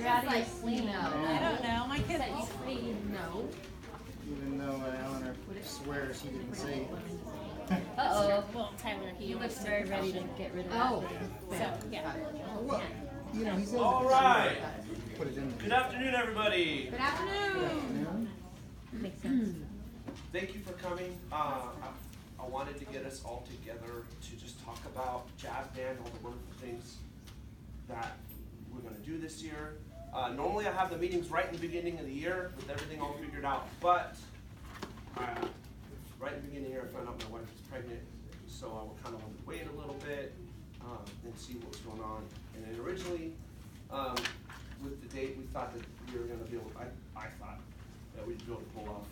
how do you say no? I don't know. My kids You say no. Even though Eleanor swears he didn't say it. Uh-oh. Well, Tyler, He looks very ready to get rid of that. So, yeah. Well, you know, he says All right. put it in there. Good afternoon, everybody. Good afternoon. Makes sense. Thank you for coming. I wanted to get us all together to just talk about jazz band, all the wonderful things that we're going to do this year. Normally I have the meetings right in the beginning of the year with everything all figured out, but right in the beginning of the year I found out my wife was pregnant, so I kind of wanted to wait a little bit and see what was going on. And then originally, with the date, we thought that we were going to be able, I thought that we'd be able to pull off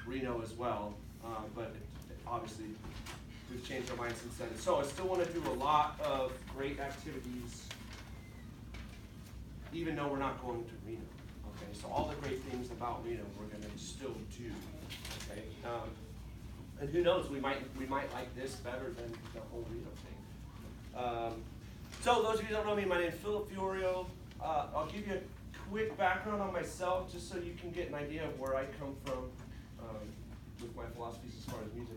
Reno as well, but obviously we've changed our minds since then. So I still want to do a lot of great activities, even though we're not going to Reno. Okay, so all the great things about Reno we're going to still do. Okay, and who knows, we might like this better than the whole Reno thing. So those of you who don't know me, my name is Philip Fiorio. I'll give you a quick background on myself, just so you can get an idea of where I come from with my philosophies as far as music.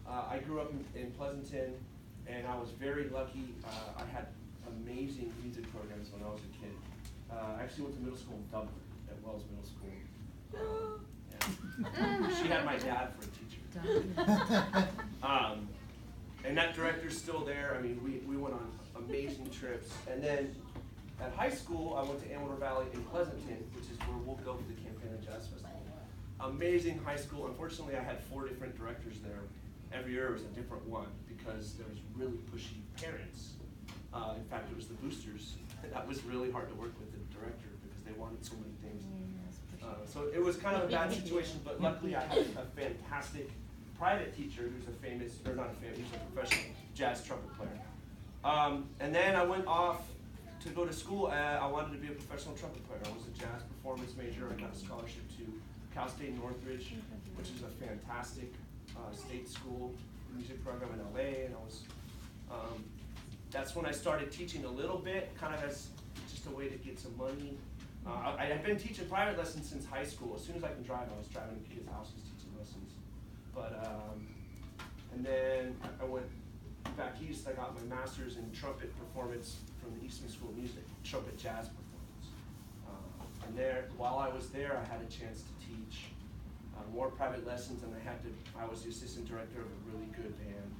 I grew up in Pleasanton, and I was very lucky. I had amazing music programs when I was a kid. I actually went to middle school in Dublin, at Wells Middle School. Yeah. She had my dad for a teacher. And that director's still there. I mean, we went on amazing trips. And then at high school, I went to Antelope Valley in Pleasanton, which is where we'll go to the Campana Jazz Festival. Amazing high school. Unfortunately, I had 4 different directors there. Every year was a different one because there was really pushy parents. In fact, it was the boosters. That was really hard to work with the director because they wanted so many things. So it was kind of a bad situation, but luckily I had a fantastic private teacher who's a famous, or not a famous, he's a professional jazz trumpet player. And then I went off to go to school. I wanted to be a professional trumpet player. I was a jazz performance major. I got a scholarship to Cal State Northridge, which is a fantastic state school music program in LA. And I was, that's when I started teaching a little bit, kind of as just a way to get some money. I had been teaching private lessons since high school. As soon as I can drive, I was driving to kids' houses teaching lessons. But, and then I went back east. I got my master's in trumpet performance from the Eastman School of Music, trumpet jazz performance. And there, while I was there, I had a chance to teach more private lessons, and I was the assistant director of a really good band.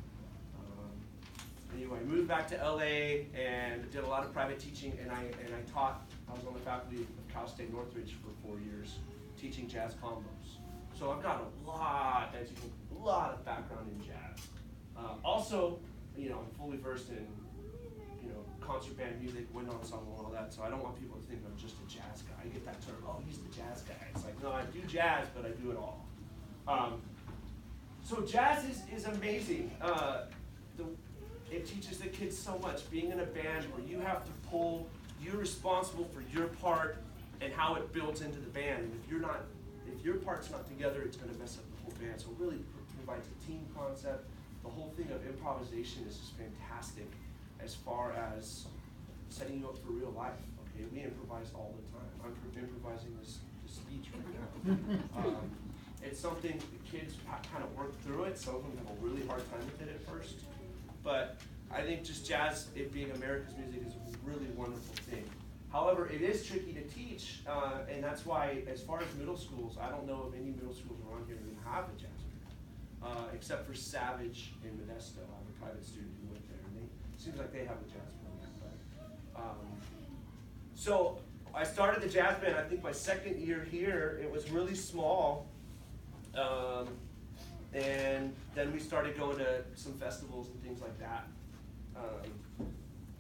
Anyway, I moved back to LA and did a lot of private teaching, and I taught. I was on the faculty of Cal State Northridge for 4 years, teaching jazz combos. So I've got a lot of background in jazz. Also, you know, I'm fully versed in, you know, concert band music, wind ensemble, and all that. So I don't want people to think I'm just a jazz guy. I get that term, oh, he's the jazz guy. It's like, no, I do jazz, but I do it all. So jazz is amazing. It teaches the kids so much. Being in a band where you have to pull, you're responsible for your part and how it builds into the band. And if your part's not together, it's going to mess up the whole band. So it really provides a team concept. The whole thing of improvisation is just fantastic as far as setting you up for real life. Okay, we improvise all the time. I'm improvising this speech right now. It's something the kids kind of work through it. Some of them have a really hard time with it at first. But I think just jazz, it being America's music, is a really wonderful thing. However, it is tricky to teach, and that's why, as far as middle schools, I don't know of any middle schools around here who have a jazz band, except for Savage in Modesto. I have a private student who went there, and it seems like they have a jazz band. So I started the jazz band, I think my second year here. It was really small. And then we started going to some festivals and things like that.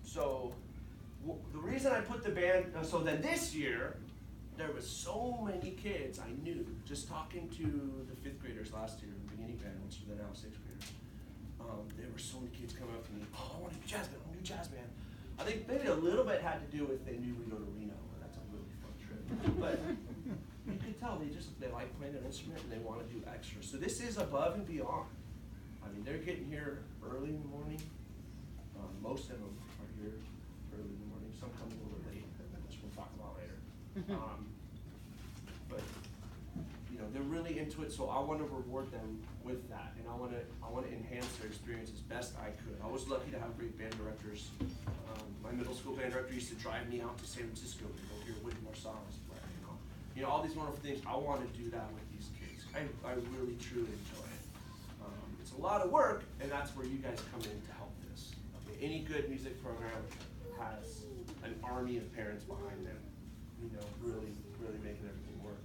So the reason I put the band, so then this year, there was so many kids I knew, just talking to the 5th graders last year in the beginning band, which are now 6th graders. There were so many kids coming up to me, oh, I want to do jazz band, I want to do jazz band. I think maybe a little bit had to do with they knew we go to Reno, and that's a really fun trip. But you could tell they like playing their instrument and they want to do extra. So this is above and beyond. I mean, they're getting here early in the morning. Most of them are here early in the morning. Some come a little bit late, which we'll talk about later. But you know, they're really into it, so I want to reward them with that, and I want to enhance their experience as best I could. I was lucky to have great band directors. My middle school band director used to drive me out to San Francisco to go hear Whitney Marsalis play. You know, all these wonderful things. I want to do that with these kids. I really truly enjoy it. It's a lot of work, and that's where you guys come in to help this. Okay? Any good music program has an army of parents behind them, you know, really making everything work.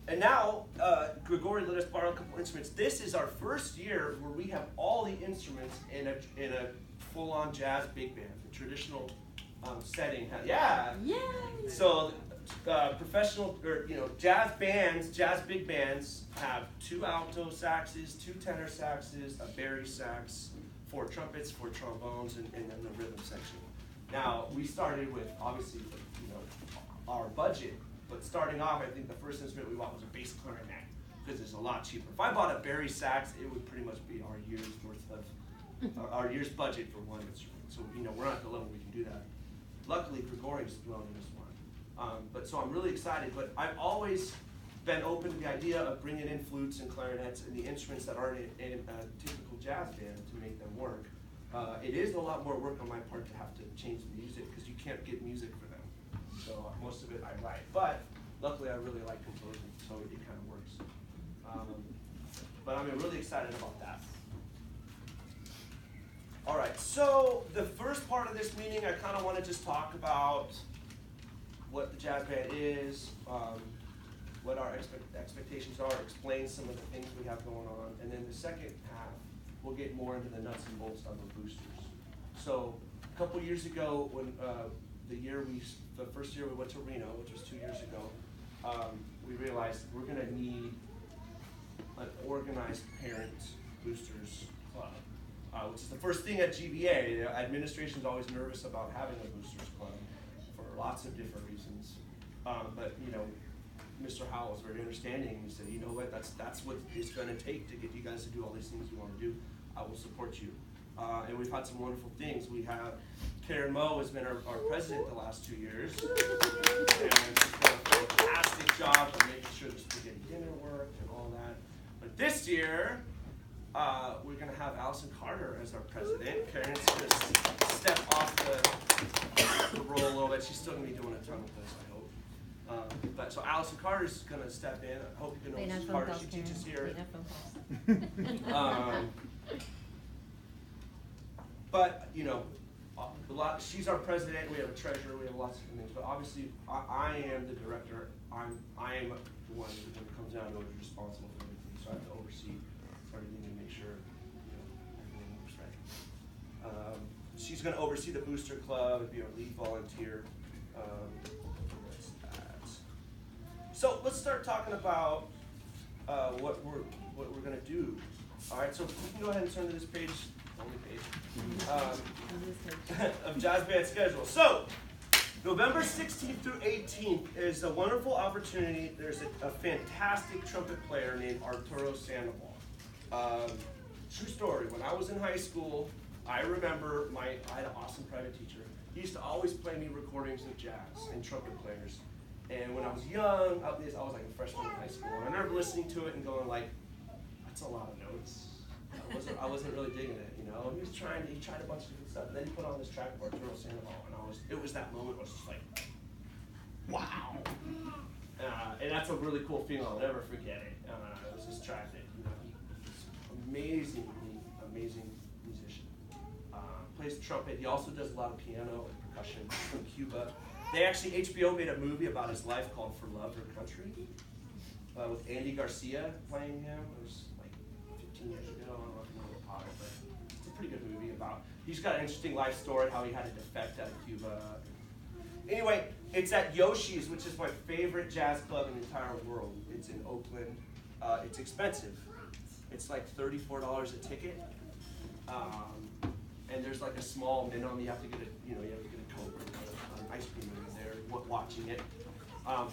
And now, Grigori let us borrow a couple instruments. This is our first year where we have all the instruments in a full-on jazz big band, the traditional setting. Yeah. Yay! So, professional, or jazz bands, jazz big bands have 2 alto saxes, 2 tenor saxes, a bari sax, 4 trumpets, 4 trombones, and then the rhythm section. Now, we started with obviously, our budget. But starting off, I think the first instrument we bought was a bass clarinet because it's a lot cheaper. If I bought a bari sax, it would pretty much be our year's worth of our year's budget for one instrument. So we're not at the level we can do that. Luckily, Grigori's thrown in this one. But so I'm really excited. But I've always been open to the idea of bringing in flutes and clarinets and the instruments that aren't in a typical jazz band to make them work. It is a lot more work on my part to have to change the music because you can't get music for them. So most of it I write, but luckily I really like composing, so it kind of works. But I'm really excited about that. All right, so the first part of this meeting, I kind of want to just talk about what the jazz band is, what our expectations are, explain some of the things we have going on, and then the second half, we'll get more into the nuts and bolts of the boosters. So a couple years ago, when the first year we went to Reno, which was 2 years ago, we realized we're going to need an organized parent boosters club, which is the first thing at GVA. Administration's always nervous about having a boosters club for lots of different reasons. But Mr. Howell was very understanding. He said, you know what, that's what it's going to take to get you guys to do all these things you want to do. I will support you. And we've had some wonderful things. We have Karen Moe has been our president the last 2 years. And she's done a fantastic job of making sure the spaghetti dinner worked and all that. But this year, we're going to have Allison Carter as our president. Karen's going to step off the role a little bit. She's still going to be doing a ton of this, I hope. But so Allison Carter's going to step in. I hope you can know Mrs. Carter. She teaches here. But she's our president. We have a treasurer. We have lots of things. But obviously, I am the director. I am the one who comes down and is responsible for everything. So I have to oversee everything and make sure everything works right. She's going to oversee the booster club and be our lead volunteer. That's that. So let's start talking about what we're going to do. All right. So we can go ahead and turn to this page. Only page of jazz band schedule. So, November 16th through 18th is a wonderful opportunity. There's a fantastic trumpet player named Arturo Sandoval. True story. When I was in high school, I remember I had an awesome private teacher. He used to always play me recordings of jazz and trumpet players. And when I was young, I was like a freshman in high school, and I remember listening to it and going like, "That's a lot of notes." I wasn't really digging it, He tried a bunch of different stuff, and then he put on this track for Arturo Sandoval, and it was that moment. I was just like, wow. And that's a really cool feeling. I'll never forget it. It was this track that he's amazing musician. Plays the trumpet. He also does a lot of piano and percussion. He's from Cuba. HBO made a movie about his life called For Love or Country, with Andy Garcia playing him. It was like 15 years ago. I don't know if you know about it, but it's a pretty good movie about. He's got an interesting life story, how he had to defect out of Cuba. Anyway, it's at Yoshi's, which is my favorite jazz club in the entire world. It's in Oakland. It's expensive. It's like $34 a ticket, and there's like a small minimum. You have to get a Coke or an ice cream in there watching it.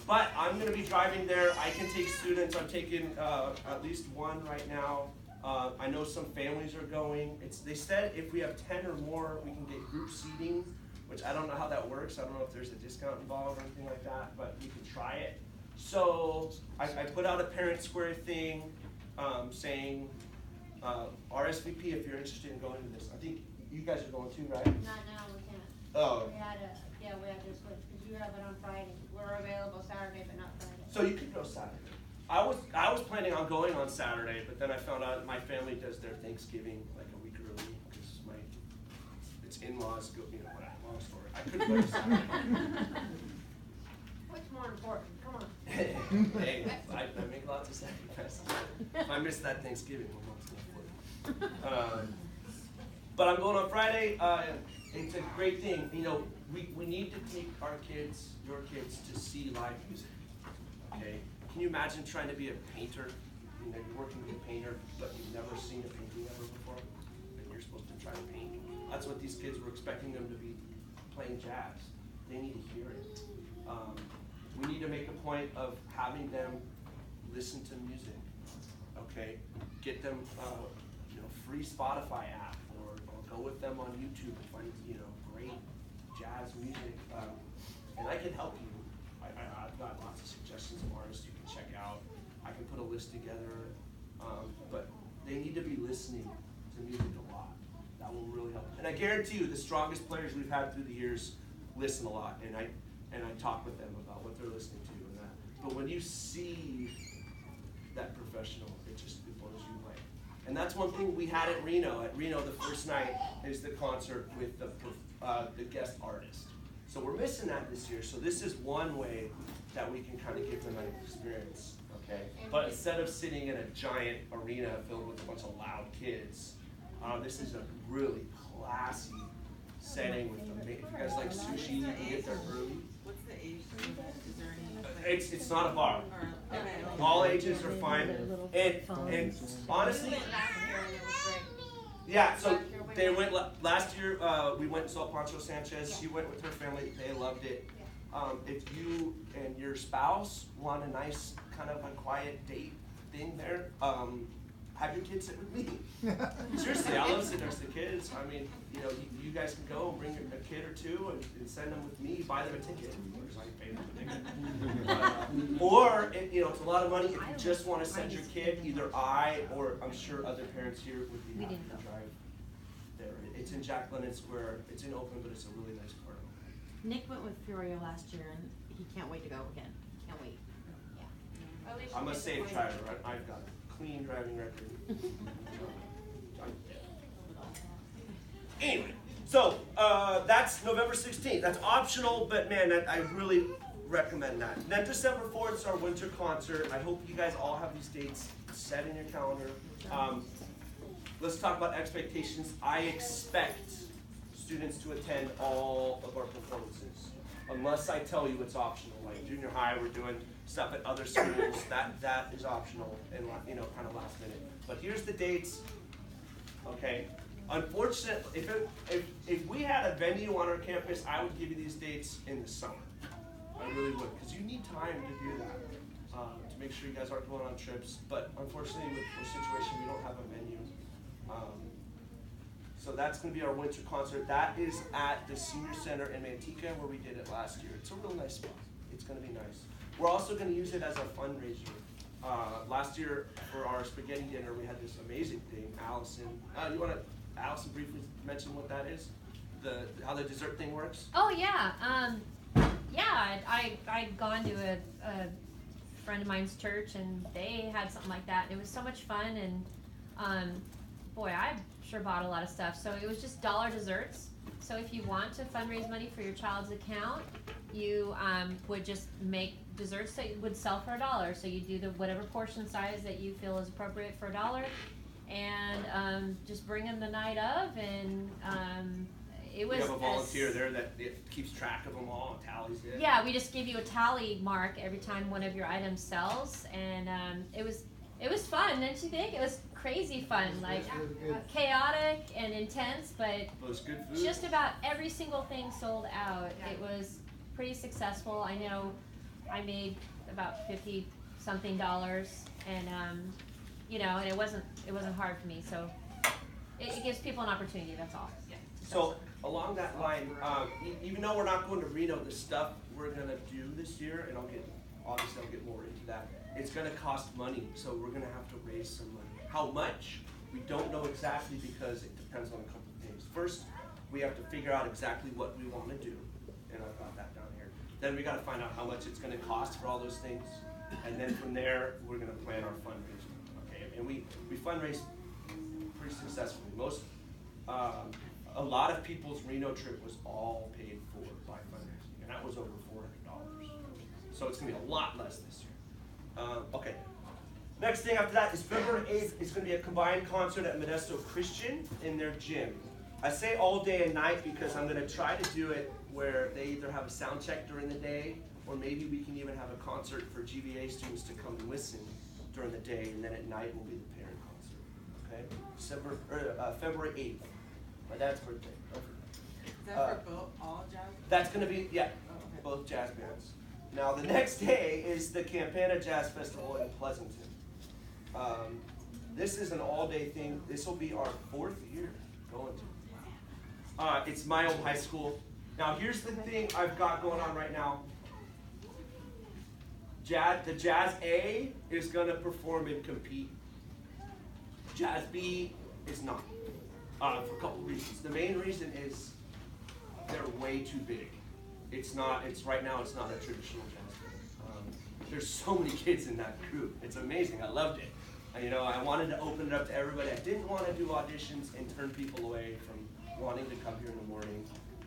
But I'm going to be driving there. I can take students. I'm taking at least one right now. I know some families are going. They said if we have 10 or more, we can get group seating, which I don't know how that works. I don't know if there's a discount involved or anything like that, but we can try it. So I put out a Parent Square thing saying RSVP if you're interested in going to this. I think you guys are going too, right? Not now, we can't. Oh. We had to switch, because you have it on Friday. We're available Saturday, but not Friday. So you could go Saturday. I was planning on going on Saturday, but then I found out my family does their Thanksgiving like a week early because it's in-laws go, whatever, long story. I couldn't go to Saturday. What's more important? Come on. Hey, I make lots of sacrifices. If I miss that Thanksgiving, my mom's gonna flip. But I'm going on Friday. It's a great thing. We need to take our kids, your kids, to see live music. Okay? Can you imagine trying to be a painter? You're working with a painter, but you've never seen a painting ever before, and you're supposed to try to paint. That's what these kids were expecting them to be playing jazz. They need to hear it. We need to make a point of having them listen to music. Okay, get them free Spotify app, or go with them on YouTube and find great jazz music. And I can help you. I've got lots of suggestions of artists you can check out. I can put a list together, but they need to be listening to music a lot. That will really help. And I guarantee you, the strongest players we've had through the years listen a lot, and I talk with them about what they're listening to and that. But when you see that professional, it blows you away. And that's one thing we had at Reno. At Reno, the first night is the concert with the guest artist. So we're missing that this year. So this is one way that we can kind of give them an experience, okay? But instead of sitting in a giant arena filled with a bunch of loud kids, this is a really classy setting with the, if you guys like sushi, you can get there early. What's the age limit? Is there any? It's not a bar. Okay. All ages are fine. And honestly, yeah, so they went last year. We went and saw Pancho Sanchez. She went with her family. They loved it. If you and your spouse want a nice kind of a quiet date thing there, have your kids sit with me. Seriously, I love sitting next to kids. I mean, you guys can go and bring a kid or two and send them with me. Buy them a ticket because I pay them a ticket. Or it's a lot of money if you just want to send your kid. Either I or I'm sure other parents here would be happy to drive there. It's in Jack London Square. It's in Oakland, but it's a really nice part of it. Nick went with Fiorio last year, and he can't wait to go again. Can't wait. Yeah. I'm a safe driver. I've got a clean driving record. Anyway, so that's November 16th. That's optional, but man, I really recommend that. Then December 4th is our winter concert. I hope you guys all have these dates set in your calendar. Let's talk about expectations. I expect students to attend all of our performances, unless I tell you it's optional. Like junior high, we're doing stuff at other schools. That is optional and kind of last minute. But here's the dates. Okay. Unfortunately, if we had a venue on our campus, I would give you these dates in the summer. I really would, because you need time to do that, to make sure you guys aren't going on trips. But unfortunately, with our situation, we don't have a venue. So that's going to be our winter concert. That is at the Senior Center in Manteca, where we did it last year. It's a real nice spot. It's going to be nice. We're also going to use it as a fundraiser. Last year, for our spaghetti dinner, we had this amazing thing. Allison, you want to, Allison, briefly mention what that is? How the dessert thing works? Oh yeah, I'd gone to a friend of mine's church, and they had something like that. It was so much fun, and boy, I sure bought a lot of stuff. So it was just dollar desserts. So if you want to fundraise money for your child's account, you would just make desserts that would sell for $1. So you do whatever portion size that you feel is appropriate for $1, and just bring them the night of, and it was. We have a volunteer there that keeps track of them all and tallies it. Yeah, we just give you a tally mark every time one of your items sells, and it was fun, didn't you think? It was crazy fun, like chaotic and intense, but it was good food. Just about every single thing sold out. Yeah. It was pretty successful. I know I made about $50-something, and you know, and it wasn't hard for me. So it gives people an opportunity. That's all. Yeah. So along that line, even though we're not going to Reno, the stuff we're gonna do this year, and obviously I'll get more into that. It's gonna cost money, so we're gonna have to raise some money. How much? We don't know exactly because it depends on a couple of things. First, we have to figure out exactly what we want to do, and I've got that down here. Then we got to find out how much it's going to cost for all those things, and then from there we're going to plan our fundraising. Okay, and we fundraise pretty successfully. A lot of people's Reno trip was all paid for by fundraising, and that was over $400. So it's going to be a lot less this year. Okay. Next thing after that is February 8th is going to be a combined concert at Modesto Christian in their gym. I say all day and night because I'm going to try to do it where they either have a sound check during the day, or maybe we can even have a concert for GVA students to come and listen during the day, and then at night will be the parent concert. Okay? February 8th, my dad's birthday. Is that for both, all jazz? That's going to be, yeah, Oh, okay. both jazz bands. Now the next day is the Campana Jazz Festival in Pleasanton. This is an all-day thing. This will be our 4th year going to. It's my old high school. Now here's the thing I've got going on right now. The Jazz A is going to perform and compete. Jazz B is not, for a couple reasons. The main reason is they're way too big. Right now it's not a traditional jazz band. There's so many kids in that group. It's amazing. I loved it. And, I wanted to open it up to everybody. I didn't want to do auditions and turn people away from wanting to come here in the morning.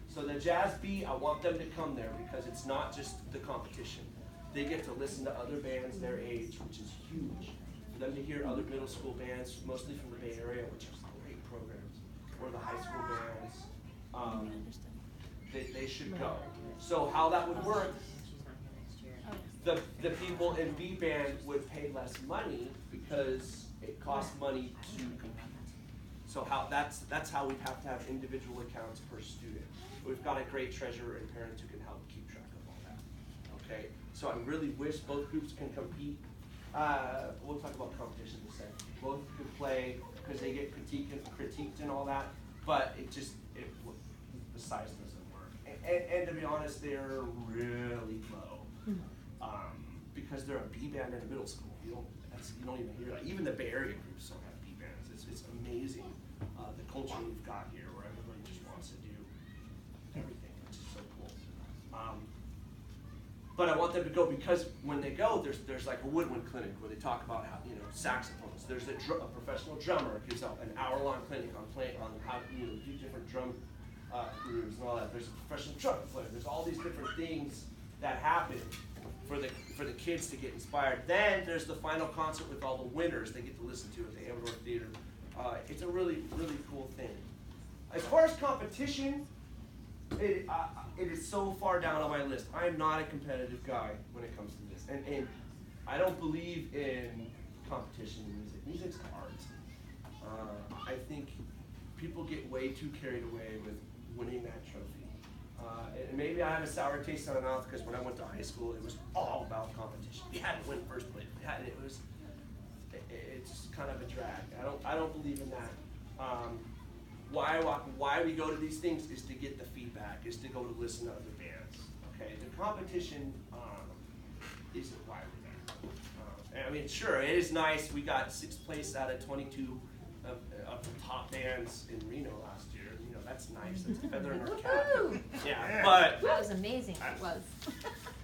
So the Jazz B, I want them to come there because it's not just the competition. They get to listen to other bands their age, which is huge. For them to hear other middle school bands, mostly from the Bay Area, which have great programs, or the high school bands, they should go. So how that would work, the people in B band would pay less money because it costs money to compete. So that's how we'd have to have individual accounts per student. We've got a great treasurer and parents who can help keep track of all that. Okay, so I really wish both groups can compete. We'll talk about competition in a second. Both could play because they get critiqued and all that, but the size doesn't work. And to be honest, they're really low because they're a B band in a middle school. You don't even hear that. Even the Bay Area groups don't have B bands. It's amazing the culture we've got here, where everybody just wants to do everything, which is so cool. But I want them to go because when they go, there's like a woodwind clinic where they talk about how saxophones. There's a professional drummer gives out an hour-long clinic on how do different drum grooves and all that. There's a professional trumpet player. There's all these different things that happen for the kids to get inspired. Then there's the final concert with all the winners they get to listen to at the Amador Theater. It's a really, really cool thing. As far as competition, it is so far down on my list. I am not a competitive guy when it comes to this. And I don't believe in competition in music. Music's art. I think people get way too carried away with winning that trophy. And maybe I have a sour taste in my mouth because when I went to high school, it was all about competition. We had to win first place. It's kind of a drag. I don't believe in that. Why we go to these things is to get the feedback, is to go to listen to other bands. Okay, the competition isn't why we're there. I mean, sure, it is nice. We got 6th place out of 22 of the top bands in Reno last year. That's nice. That's a feather in our cap. Yeah, but That was amazing. It was.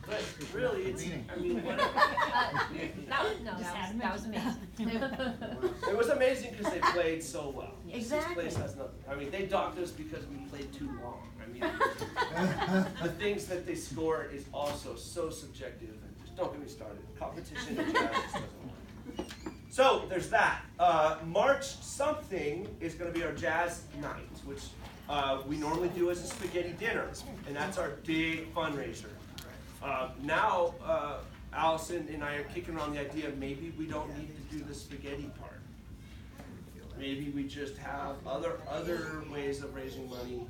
But really, it's. I mean, what? That was amazing. It was amazing because they played so well. Exactly. 6th place has nothing. I mean, they docked us because we played too long. I mean, the things that they score is also so subjective. And just don't get me started. Competition in jazz just doesn't work. So there's that. March something is going to be our jazz night, which we normally do as a spaghetti dinner, and that's our big fundraiser. Now, Allison and I are kicking around the idea maybe we don't need to do the spaghetti part. Maybe we just have other ways of raising money,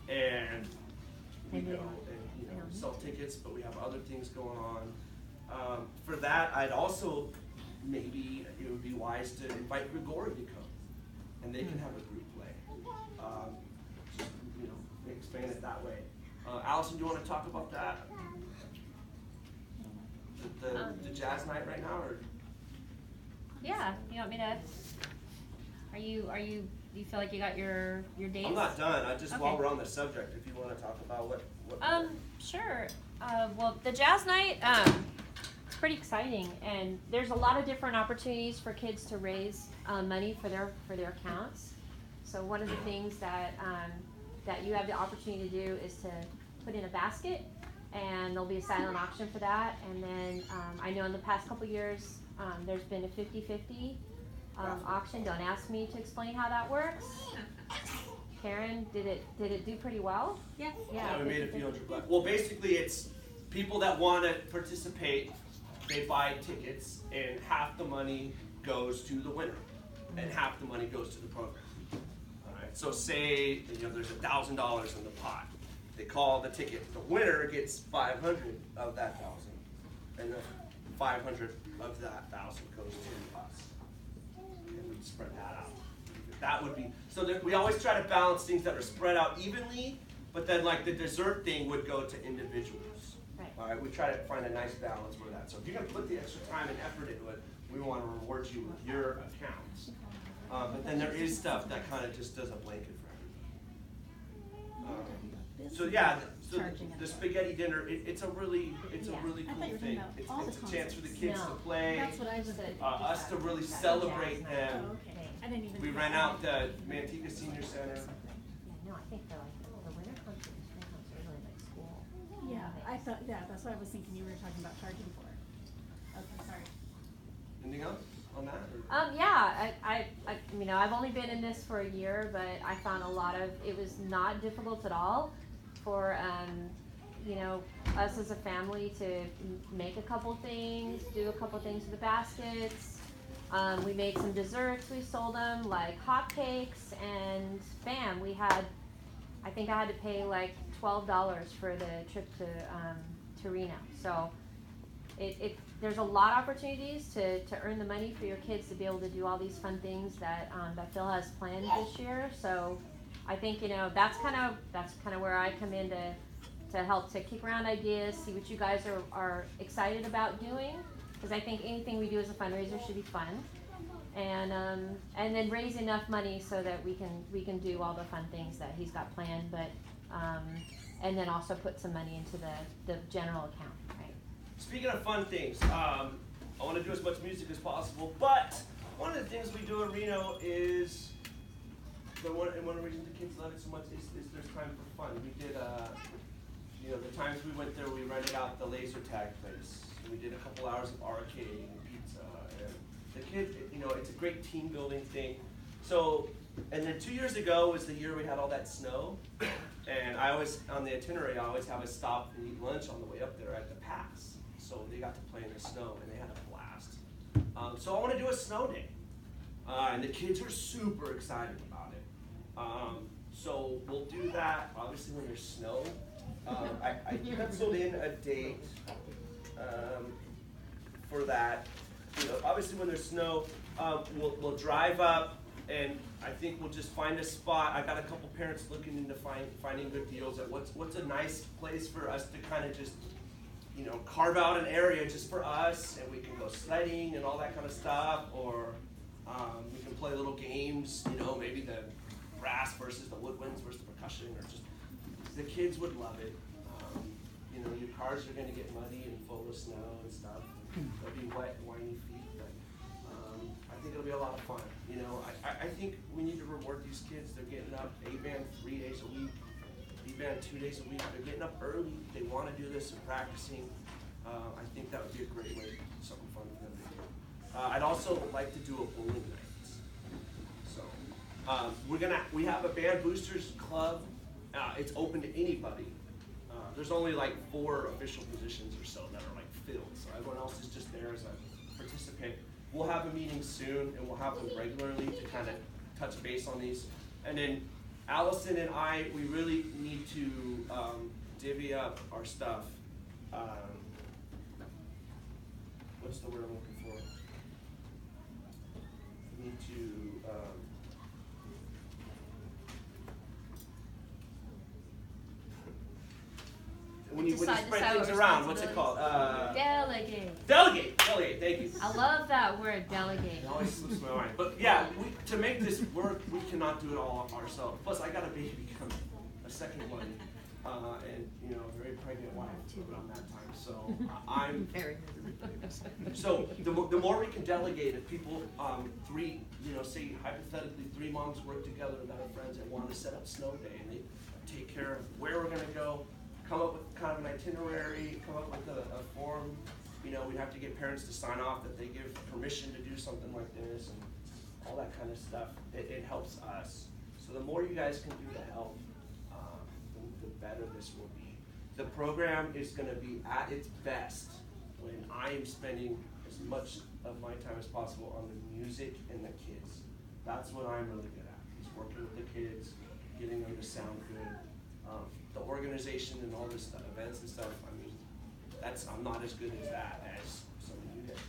and we go and sell tickets, but we have other things going on. For that, I'd also maybe it would be wise to invite Grigori to come, and they can have a group play. Just, expand it that way. Allison, do you want to talk about that? The jazz night right now, or? Yeah, you want me to? You feel like you got your dates? I'm not done. I just while Okay. we're on the subject, if you want to talk about what. Sure. Well, the jazz night, it's pretty exciting, and there's a lot of different opportunities for kids to raise money for their accounts. So one of the things that you have the opportunity to do is to put in a basket, and there'll be a silent auction for that. And then I know in the past couple years there's been a 50-50 auction. Don't ask me to explain how that works. Karen, did it do pretty well? Yeah. Yeah, We made a few $100. Well, basically, it's people that want to participate. They buy tickets, and half the money goes to the winner, and half the money goes to the program. All right. So say there's $1,000 in the pot. They call the ticket. The winner gets 500 of that 1,000, and the 500 of that 1,000 goes to us. And we spread that out. That would be so. We always try to balance things that are spread out evenly, but then like the dessert thing would go to individuals. Right. All right. We try to find a nice balance for that. So if you're going to put the extra time and effort into it, we want to reward you with your accounts. But then there is stuff that kind of just does a blanket for everybody. So yeah, so the spaghetti dinner, it's a really cool thing. It's a chance for the kids to play, That's what I was thinking. us to really celebrate them. Oh, okay. I didn't even. We ran out the Manteca Senior Center. Yeah, no, I think the winter concert and spring concert are really like school. Yeah, I thought, that's what I was thinking you were talking about charging for. Okay, sorry. Anything else on that? Yeah, I've only been in this for a year, but I found it was not difficult at all for, us as a family to make a couple things, do a couple things with the baskets. We made some desserts, we sold them, like hotcakes, and bam, I think I had to pay like $12 for the trip to Reno. So there's a lot of opportunities to earn the money for your kids to be able to do all these fun things that Phil has planned this year. So I think that's kind of where I come in to help to kick around ideas, see what you guys are excited about doing, because I think anything we do as a fundraiser should be fun, and then raise enough money so that we can do all the fun things that he's got planned, but and then also put some money into the general account. Right. Speaking of fun things, I want to do as much music as possible, but one of the things we do in Reno is, one of the reasons the kids love it so much is there's time for fun. We did, the times we went there, we rented out the laser tag place. We did a couple hours of arcade and pizza, and the kids, it's a great team building thing. So, and then 2 years ago was the year we had all that snow, and on the itinerary, I always have us stop and eat lunch on the way up there at the pass. So they got to play in the snow, and they had a blast. So I want to do a snow day, and the kids are super excited about it. So we'll do that, obviously when there's snow. I penciled in a date for that. Obviously when there's snow, we'll drive up, and I think we'll just find a spot. I got a couple parents looking into finding good deals at what's a nice place for us to kind of just carve out an area just for us, and we can go sledding and all that kind of stuff, or we can play little games, maybe the brass versus the woodwinds versus the percussion, or just, the kids would love it. Your cars are going to get muddy and full of snow and stuff. They'll be wet, whiny feet, but I think it'll be a lot of fun. I think we need to reward these kids. They're getting up A-band 3 days a week, B-band 2 days a week. They're getting up early. They want to do this and practicing. I think that would be a great way to do something fun for them to do. I'd also like to do a bowling night. So we have a band boosters club. It's open to anybody. There's only like 4 official positions or so that are like filled, so everyone else is just there as a participant. We'll have a meeting soon, and we'll have them regularly to kind of touch base on these. And then Allison and I, we really need to divvy up our stuff. What's the word I'm looking for? need to, when you Decide spread what things around, what's it called? Delegate. Delegate, thank you. I love that word, delegate. It always slips my mind. But yeah, to make this work, we cannot do it all ourselves. Plus, I got a baby coming, a second one, and you know, a very pregnant wife around that time. So I'm Very. So the more we can delegate, if people, three, you know, say hypothetically 3 moms work together that are friends and want to set up snow day, and they take care of where we're going to go, come up with kind of an itinerary, come up with a form. You know, we'd have to get parents to sign off that they give permission to do something like this and all that kind of stuff. It helps us. So the more you guys can do to help, the better this will be. The program is going to be at its best when I am spending as much of my time as possible on the music and the kids. That's what I'm really good at, is working with the kids, getting them to sound good. The organization and all this stuff, events and stuff, I mean, I'm not as good as that as some of you guys.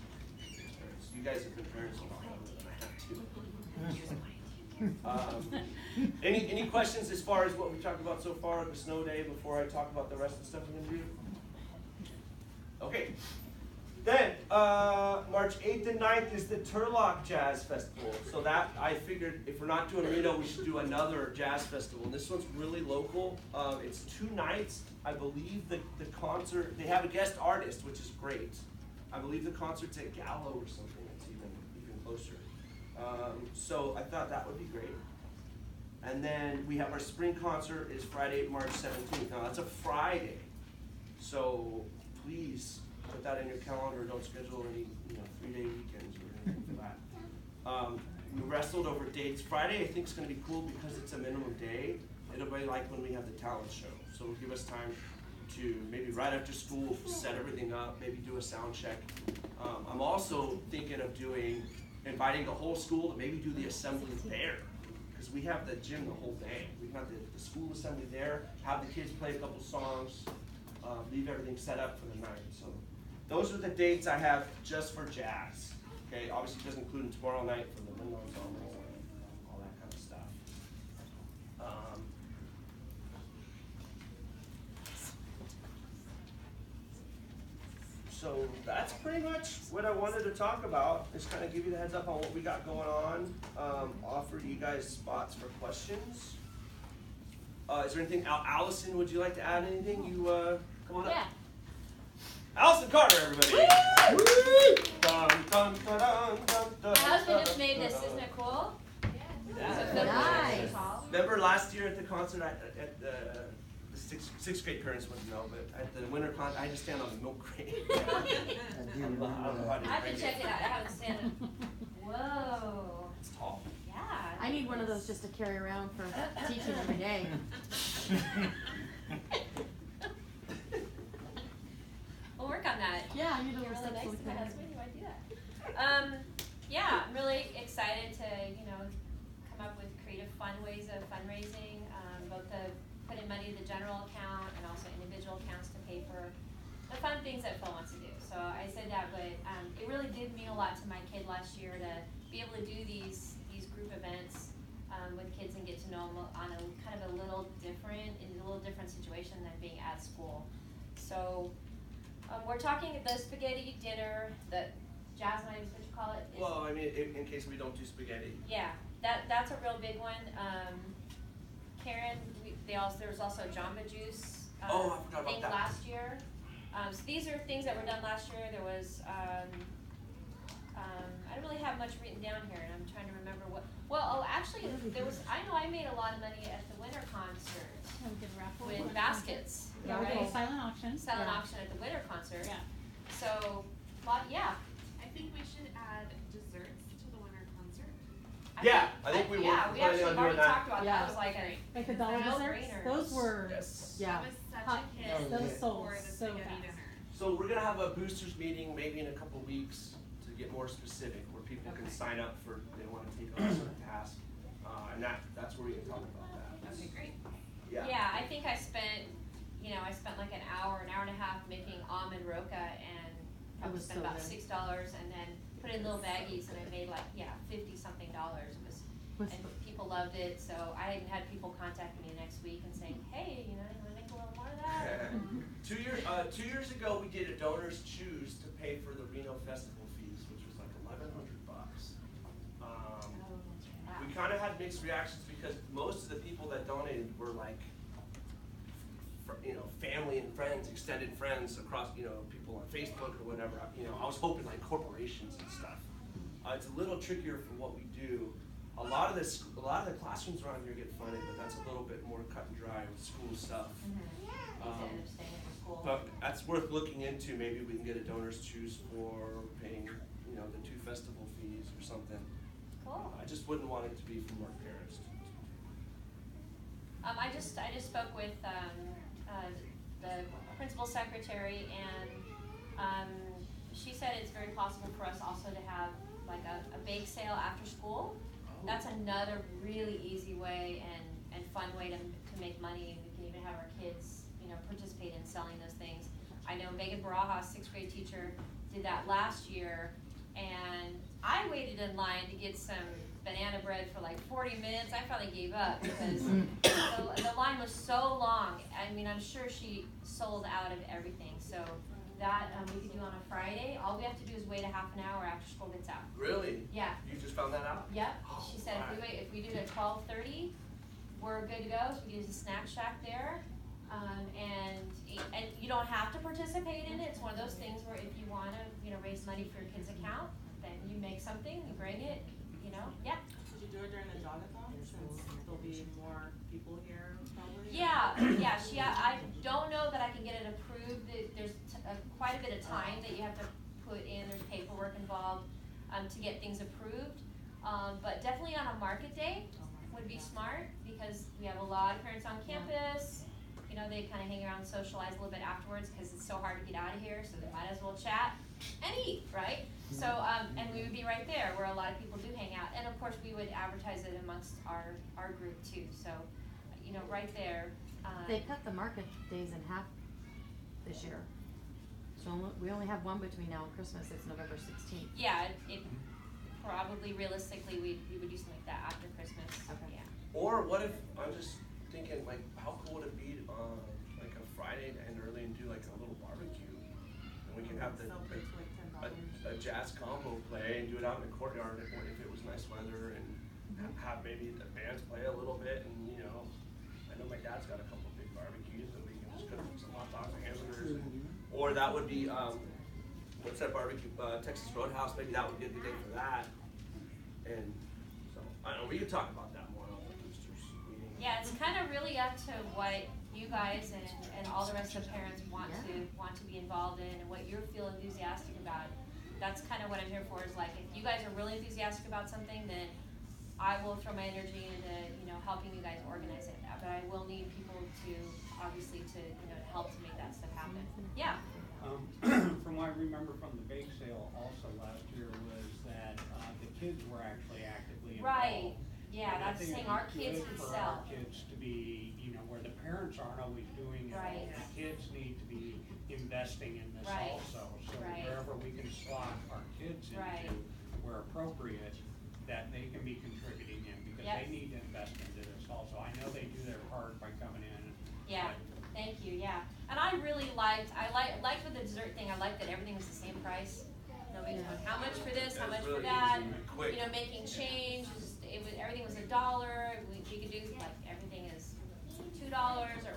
You guys have been parents a lot longer than I have too. Any questions as far as what we talked about so far at the snow day before I talk about the rest of the stuff we're gonna do? Okay. Then, March 8th and 9th is the Turlock Jazz Festival. So that, I figured, if we're not doing Reno, we should do another jazz festival. And this one's really local. It's 2 nights. I believe the concert, they have a guest artist, which is great. I believe the concert's at Gallo or something. It's even closer. So I thought that would be great. And then we have our spring concert is Friday, March 17th. Now that's a Friday. So please, put that in your calendar. Don't schedule any 3-day weekends or anything for that. We wrestled over dates. Friday I think is going to be cool because it's a minimum day. It'll be like when we have the talent show. So it'll give us time to maybe right after school set everything up, maybe do a sound check. I'm also thinking of inviting the whole school to maybe do the assembly there. Because we have the gym the whole day. We can have the school assembly there, have the kids play a couple songs, leave everything set up for the night. So those are the dates I have just for jazz. Okay, obviously it doesn't include tomorrow night for the wind ensemble and all that kind of stuff. So that's pretty much what I wanted to talk about. Just kind of give you the heads up on what we got going on. Offer you guys spots for questions. Is there anything, Allison, would you like to add anything? You come on up. Yeah. Allison Carter, everybody. Woo! Dun, dun, dun, dun, dun, My husband just made this, isn't it cool? Yeah. So feel Nice. tall. Remember last year at the concert, at the sixth grade parents wouldn't know, but at the winter concert, I had to stand on the milk crate. I do remember that. I have to check it out. I haven't seen it. Whoa. It's tall. Yeah. I need one of those just to carry around for teaching every day. We'll work on that. Yeah, I need a You're little really nice steps to my like husband. You want to do that? Yeah, I'm really excited to come up with creative, fun ways of fundraising. Both putting money in the general account and also individual accounts to pay for the fun things that Phil wants to do. So I said that, but it really did mean a lot to my kid last year to be able to do these group events with kids and get to know them on a kind of a little different situation than being at school. So we're talking the spaghetti dinner, the jazz night is what you call it. Well, I mean, in case we don't do spaghetti. Yeah, that's a real big one. Karen, there was also Jamba Juice. I forgot about thing that. last year. So these are things that were done last year. There was, I don't really have much written down here, and I'm trying to remember what. Well, actually, there was. I know I made a lot of money at the winter concert Yeah, we did raffle. with baskets. Yeah, we did right? a silent auction. Silent Yeah. auction at the winter concert. Yeah. So, yeah. I think we should add desserts to the winter concert. Yeah, I think we were Yeah, we planning actually on already doing that. talked about that. Yeah. It was like a Like the dollar No desserts, brainer. those were, Yes. Yeah. That was such Hot. a hit Those sold for the so spaghetti fast. dinner. So we're gonna have a boosters meeting maybe in a couple weeks to get more specific, where people can Okay. sign up for they want to take on a certain task, and that's where we can talk about that. Okay, great. Yeah. Yeah, I think I spent like an hour and a half making almond roca, and probably was spent so about good. $6, and then put it in little baggies, and I made like, yeah, $50-something. It was, and people loved it, so I even had people contacting me next week and saying, hey, you know, you wanna make a little more of that? 2 years ago, we did a donors choose to pay for the Reno festival fees, which was like $1,100. We kind of had mixed reactions because most of the people that donated were like, you know, family and friends, extended friends across, you know, people on Facebook or whatever. You know, I was hoping like corporations and stuff. It's a little trickier for what we do. A lot of the classrooms around here get funded, but that's a little bit more cut and dry with school stuff. Instead of staying at the school. But that's worth looking into. Maybe we can get a donors choose for paying, you know, the 2 festival fees or something. Cool. I just wouldn't want it to be from our parents. I just spoke with the principal secretary, and she said it's very possible for us also to have like a bake sale after school. That's another really easy way and fun way to make money. We can even have our kids, you know, participate in selling those things. I know Megan Baraja, 6th grade teacher, did that last year, and I waited in line to get some banana bread for like 40 minutes. I finally gave up because the line was so long. I mean, I'm sure she sold out of everything. So that we could do on a Friday. All we have to do is wait a half an hour after school gets out. Really? Yeah. You just found that out? Yep. Oh, She said if we do it at 12:30, we're good to go. So we use a snack shack there, and you don't have to participate in it. It's one of those things where if you want to, you know, raise money for your kid's account, then you make something, you bring it, you know. Yeah. Should you do it during the jogathon since there'll be more people here probably? Yeah. I don't know that I can get it approved. There's quite a bit of time that you have to put in. There's paperwork involved to get things approved. But definitely on a market day would be smart because we have a lot of parents on campus. You know, they kind of hang around and socialize a little bit afterwards because it's so hard to get out of here, so they might as well chat and eat, right? So, and we would be right there where a lot of people do hang out. And of course, we would advertise it amongst our group too. So, you know, right there. They cut the market days in half this year. So we only have one between now and Christmas. It's November 16th. Yeah, it probably realistically we would do something like that after Christmas. Okay. Yeah. Or what if, I'm just thinking, like, how cool would it be like a Friday to end early and do like a little barbecue? And we can have a jazz combo play and do it out in the courtyard if it was nice weather, and have maybe the bands play a little bit. And you know, I know my dad's got a couple big barbecues that we can just cook some hot dogs and hamburgers. Or that would be, what's that barbecue, Texas Roadhouse, maybe that would be a good day for that. And so, I don't know, we could talk about that more on the boosters meeting. Yeah, it's kind of really up to what you guys and all the rest of the parents want to be involved in and what you feel enthusiastic about. That's kind of what I'm here for, is like, if you guys are really enthusiastic about something, then I will throw my energy into, you know, helping you guys organize it. But I will need people to, obviously, to, you know, to help to make that stuff happen. Yeah. From what I remember from the bake sale also last year was that the kids were actually actively involved. Right. Yeah, And I that's think saying it'd our be kids good could for sell. our kids to be, you know, where the parents aren't always doing it. Right. The kids need to be investing in this Right. also. So Right. wherever we can slot our kids Right. into, where appropriate, that they can be contributing in, because Yep. they need to invest into this also. I know they do their part by coming in. Yeah. but Thank you. Yeah. And I really liked with the dessert thing. I liked that everything was the same price. Nobody's going, how much for this? How It was much for really that? easy and quick. You know, making change. Everything was $1. We could do like everything is $2 or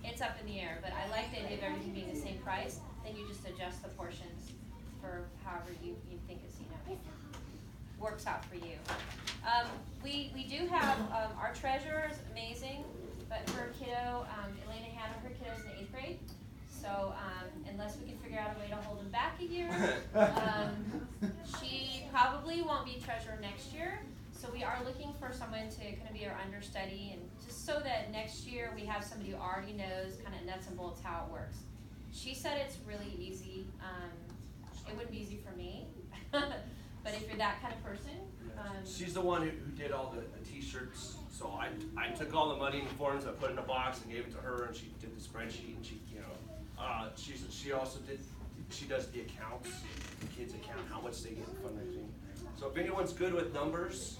it's up in the air. But I like the idea of everything being the same price. Then you just adjust the portions for however you think is, you know, works out for you. We do have our treasurer is amazing, but her kiddo, Elena Hanna, her kiddo's in the 8th grade. So unless we can figure out a way to hold him back a year, she probably won't be treasurer next year. So we are looking for someone to kind of be our understudy, and just so that next year we have somebody who already knows kind of nuts and bolts how it works. She said it's really easy. It wouldn't be easy for me, but if you're that kind of person, She's the one who did all the t-shirts, so I took all the money and forms, I put it in a box and gave it to her, and she did the spreadsheet, and she, you know, she also did she does the accounts, the kids' account, how much they get in fundraising. So if anyone's good with numbers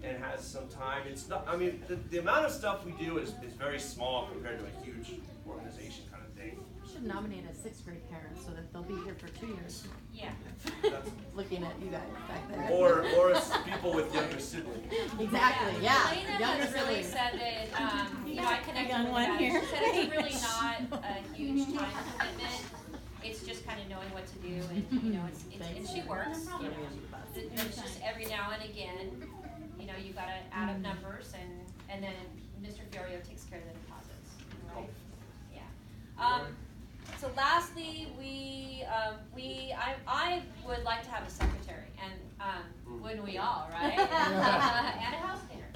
and has some time, it's not, I mean, the amount of stuff we do is very small compared to a huge organization kind of thing. We should nominate a 6th grade parent so that they'll be here for 2 years. Yeah. That's, Looking at you guys back there. or it's people with younger siblings. Exactly, yeah. Elena Younger has really siblings. said that, you know, I connected young with one her. here. She said it's really not a huge time commitment. It's just kind of knowing what to do, and you know, it's and she works. You know, it's just every now and again, you know, you gotta add up numbers, and then Mr. Fiorio takes care of the deposits. Right? Yeah. So lastly, I would like to have a secretary, and wouldn't we all, right? And a house cleaner.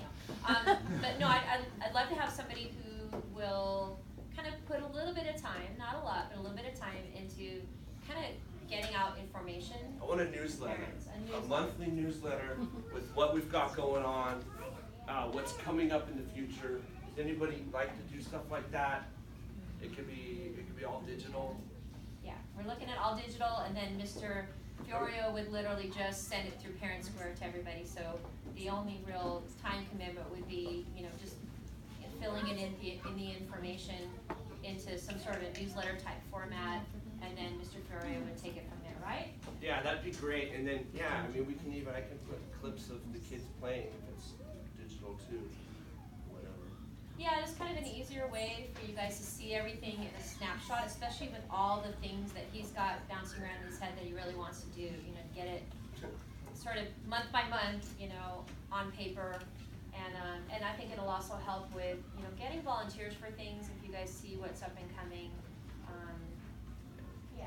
No. But no, I'd love to have somebody who will kind of put a little bit of time, not a lot, but a little bit of time into kind of getting out information. I want a newsletter, Parents, a monthly newsletter with what we've got going on, what's coming up in the future. Does anybody like to do stuff like that? It could be all digital. Yeah, we're looking at all digital, and then Mr. Fiorio would literally just send it through Parent Square to everybody. So the only real time commitment would be, you know, just filling it in the information into some sort of newsletter type format, and then Mr. Fiorio would take it from there, right? Yeah, that'd be great. And then, yeah, I mean, I can put clips of the kids playing if it's digital too, whatever. Yeah, it's kind of an easier way for you guys to see everything in a snapshot, especially with all the things that he's got bouncing around in his head that he really wants to do, you know, get it sort of month by month, you know, on paper. And I think it'll also help with, you know, getting volunteers for things if you guys see what's up and coming. Yeah.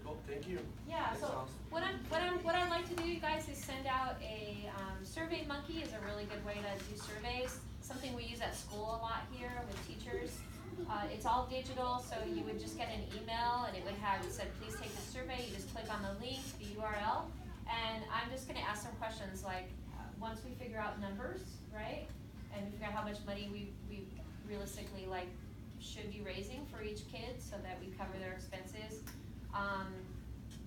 Cool, thank you. Yeah, That's so awesome. what I'd like to do, you guys, is send out a Survey Monkey is a really good way to do surveys. Something we use at school a lot here with teachers. It's all digital, so you would just get an email and it would have, it said, please take the survey. You just click on the link, the URL, and I'm just gonna ask some questions like, once we figure out numbers, right? And we figure out how much money we realistically should be raising for each kid so that we cover their expenses.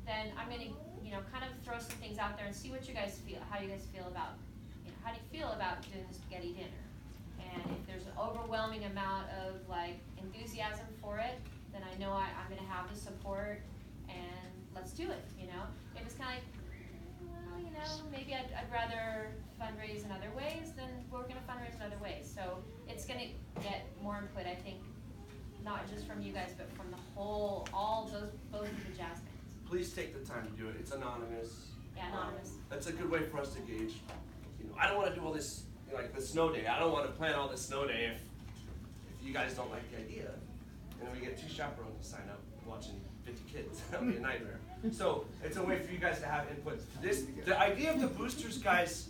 Then I'm gonna, you know, kind of throw some things out there and see what you guys feel, how you guys feel about, you know, how do you feel about doing the spaghetti dinner? And if there's an overwhelming amount of enthusiasm for it, then I know I'm gonna have the support, and let's do it, you know? If it's kind of well, you know, maybe I'd rather fundraise in other ways, then we're gonna fundraise in other ways. So it's gonna get more input, I think, not just from you guys, but from the whole, both of the jazz bands. Please take the time to do it. It's anonymous. Yeah, anonymous. That's a good way for us to gauge. You know, I don't want to do all this, you know, like the snow day. I don't want to plan all this snow day if you guys don't like the idea. And then we get 2 chaperones to sign up watching 50 kids. That'll be a nightmare. So it's a way for you guys to have input. The idea of the boosters, guys,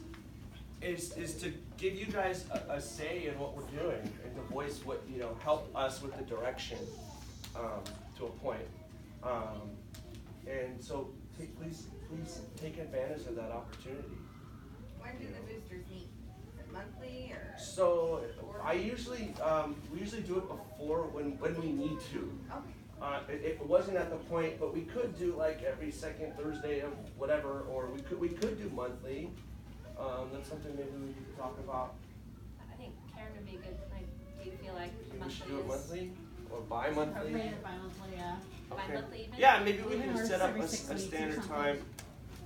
is to give you guys a say in what we're doing and to voice what, you know, help us with the direction to a point. And so please take advantage of that opportunity. When do the boosters meet? Is it monthly or? So I usually we usually do it before when we need to. Okay. It wasn't at the point, but we could do like every second Thursday of whatever, or we could do monthly. That's something maybe we could talk about. I think Karen would be good. Do you feel like Maybe we should do monthly it monthly or bi-monthly. Bi-monthly, yeah. bi-monthly even? Yeah, maybe we Even can or set up every a 6 weeks or standard something. time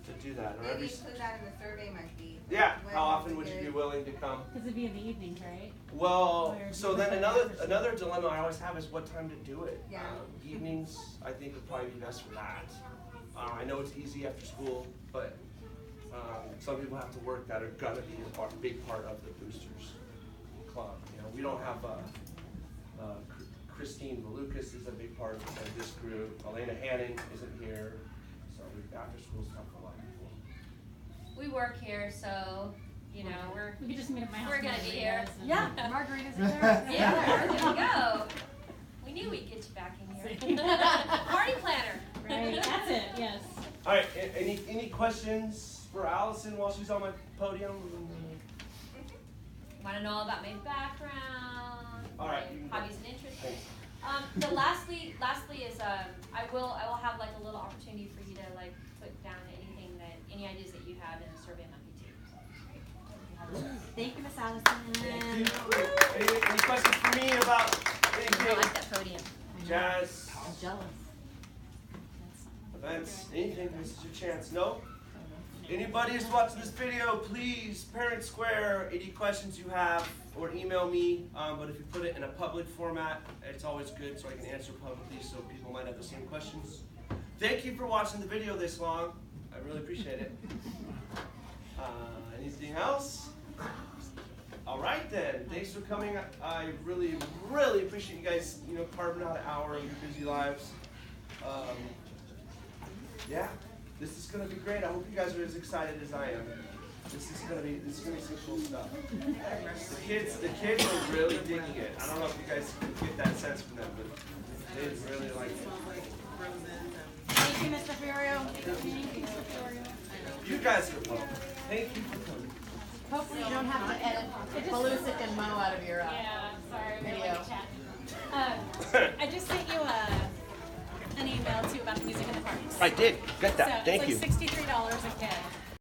to do that, or Maybe every. include that in the survey monkey. Yeah, When how often is would you good? be willing to come? Cause it'd be in the evenings, right? Well, Or so do then it another dilemma I always have is what time to do it. Yeah. Evenings, I think would probably be best for that. I know it's easy after school, but some people have to work that are gonna be a big part of the boosters club. You know, we don't have Christine Valukas is a big part of this group. Elena Hannon isn't here, so after school's tough for a lot of people. We work here, so, you know, We could just meet at my house. We're gonna be here. and- Yeah, margaritas are there. Yeah, there you go. We knew we'd get you back in here. Party planner. Right, that's it, yes. All right, any questions for Allison while she's on my podium? Want to know all about my background, All right, my you can go. hobbies and interests? Thanks. The lastly is I will have like a little opportunity for you to like put down any ideas that you have in the Survey Monkey too. Thank you, Miss Allison. Thank you. Any questions for me about I anything? like that podium. Jazz, I'm jealous. events, anything, this is your chance. No? Anybody who's watching this video, please, Parent Square, any questions you have, or email me. But if you put it in a public format, it's always good so I can answer publicly so people might have the same questions. Thank you for watching the video this long. I really appreciate it. Anything else? All right then. Thanks for coming. I really, really appreciate you guys, carving out an hour of your busy lives. Yeah, this is gonna be great. I hope you guys are as excited as I am. This is gonna be some cool stuff. The kids are really digging it. I don't know if you guys get that sense from them, but they really like it. Thank you, Mr. Ferrio. You guys are welcome. Thank you for coming. Hopefully you don't have to edit Belusic and Mo out of your Yeah, sorry, we video. like to chat. I just sent you an email too about the music in the parks. I did. Get that. So Thank you. it's like $63 a kid.